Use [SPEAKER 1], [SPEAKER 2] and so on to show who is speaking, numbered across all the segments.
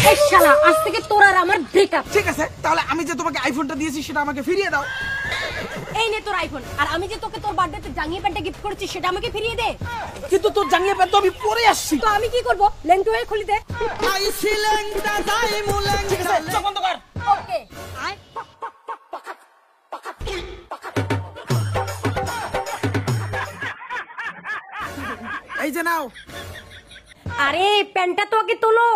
[SPEAKER 1] এই শালা আজ থেকে তোর আর আমার ব্রেকআপ।
[SPEAKER 2] ঠিক আছে, তাহলে আমি যে তোমাকে আইফোনটা দিয়েছি সেটা আমাকে ফিরিয়ে দাও।
[SPEAKER 1] এই নে তোর আইফোন, আর আমি যে তোকে তোর বার্থডেতে জাঙ্গিয়া প্যান্টটা গিফট করেছি সেটা আমাকে ফিরিয়ে দে।
[SPEAKER 2] কিন্তু তোর জাঙ্গিয়া প্যান্ট তো আমি পরে আসছি।
[SPEAKER 1] তো আমি কি করব? লেংটু হয়ে খুলি দে।
[SPEAKER 2] ঠিক আছে, চোখ বন্ধ কর।
[SPEAKER 1] ওকে আয়।
[SPEAKER 2] এই যে নাও।
[SPEAKER 1] আরে প্যান্টটা তো আগে তোলো।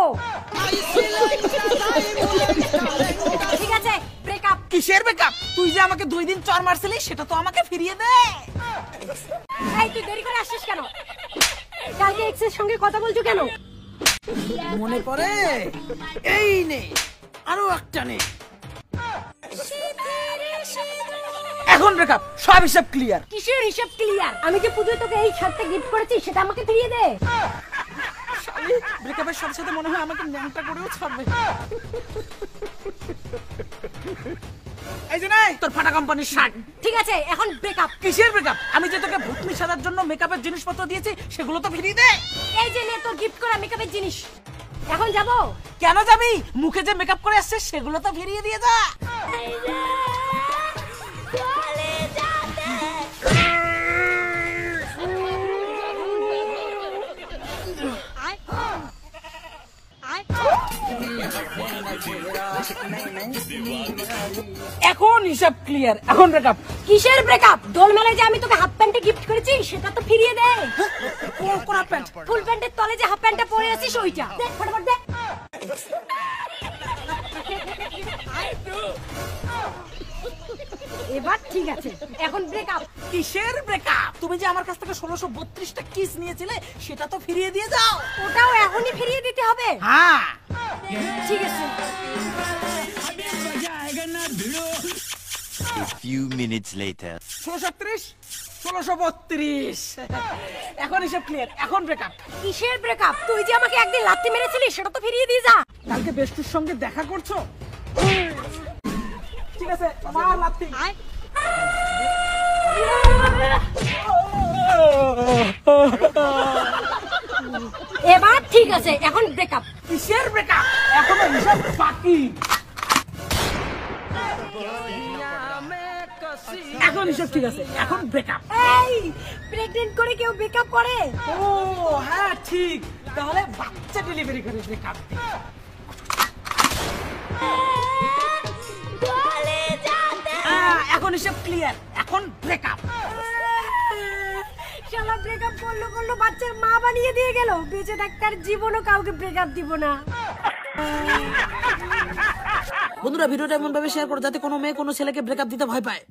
[SPEAKER 1] ঠিক আছে, ব্রেকআপ।
[SPEAKER 2] কিসের ব্রেকআপ? তুই যে আমাকে 2 দিন চর মারছিলি সেটা তো আমাকে ফিরিয়ে দে।
[SPEAKER 1] এই তুই দেরি করে আসছিস কেন? কালকে এক্সের সঙ্গে কথা বলছো কেন?
[SPEAKER 2] মনে পড়ে? এই নে আরো একটা নে। এখন ব্রেকআপ, সব হিসাব ক্লিয়ার।
[SPEAKER 1] কিসের হিসাব ক্লিয়ার? আমি যে পুজোয় তোকে এই শার্টটা গিফট করেছি সেটা আমাকে ফিরিয়ে দে।
[SPEAKER 2] শালি ব্রেকআপের সাথে সাথে মনে হয় আমাকে ন্যাংটা করেও ছাড়বে। এই যে নাই তোর ফাটা কোম্পানির শার্ট।
[SPEAKER 1] ঠিক আছে, এখন ব্রেকআপ।
[SPEAKER 2] কিসের ব্রেকআপ? আমি যে তোকে ভূতনি সাজার জন্য মেকআপের জিনিসপত্র দিয়েছি সেগুলো তো ফিরিয়ে দে।
[SPEAKER 1] এই যে নে তোর গিফট করা মেকআপের জিনিস। এখন যাবো?
[SPEAKER 2] কেন যাবি? মুখে যে মেকআপ করে আসছে সেগুলো তো ফিরিয়ে দিয়ে যা। এখন হিসাব ক্লিয়ার। এখন ব্রেকআপ।
[SPEAKER 1] কিসের ব্রেকআপ? দোল মেলায় যে আমি তোকে হাফ প্যান্টে গিফট করেছি সেটা তো ফিরিয়ে দে।
[SPEAKER 2] কোন হাফ প্যান্ট?
[SPEAKER 1] ফুল প্যান্টের তলে যে হাফ প্যান্টটা পরে আছিস ওইটা দে, ফটাফট দে। এবার ঠিক আছে, এখন ব্রেকআপ।
[SPEAKER 2] কিসের ব্রেকআপ? তুমি যে আমার কাছ থেকে 1632টা কিস নিয়েছিলে সেটা তো ফিরিয়ে দিয়ে যাও।
[SPEAKER 1] ওটাও এখনই ফিরিয়ে দিতে হবে?
[SPEAKER 2] হ্যাঁ
[SPEAKER 1] ঠিক আছে।
[SPEAKER 3] A few minutes later.
[SPEAKER 2] 1636 1632 এখন হিসাব ক্লিয়ার। এখন ব্রেকআপ।
[SPEAKER 1] কিসের ব্রেকআপ? তুই যে আমাকে একদিন লাত্তি মেরেছিলি সেটা তো ফিরিয়ে দিয়ে যা।
[SPEAKER 2] কালকে বেস্টুর সঙ্গে দেখা করছো? ঠিক আছে, মা লাত্তি।
[SPEAKER 1] এবার ঠিক আছে, এখন ব্রেকআপ।
[SPEAKER 2] কিসের ব্রেকআপ? এখনো হিসাব বাকি। এখন হিসাব ঠিক আছে। এখন ব্রেকআপ।
[SPEAKER 1] এই প্রেগন্যান্ট করে কেউ ব্রেকআপ করে?
[SPEAKER 2] ও হ্যাঁ ঠিক, তাহলে বাচ্চা ডেলিভারি করে ব্রেকআপ। এখন হিসাব ক্লিয়ার। এখন ব্রেকআপ।
[SPEAKER 1] শালা ব্রেকআপ করলো বাচ্চার মা বানিয়ে দিয়ে গেল। বেঁচে থাকতে আর জীবনও কাউকে ব্রেকআপ দিব না।
[SPEAKER 2] বন্ধুরা ভিডিওটা এমন ভাবে শেয়ার করো যাতে কোনো মেয়ে কোনো ছেলেকে ব্রেকআপ দিতে ভয় পায়।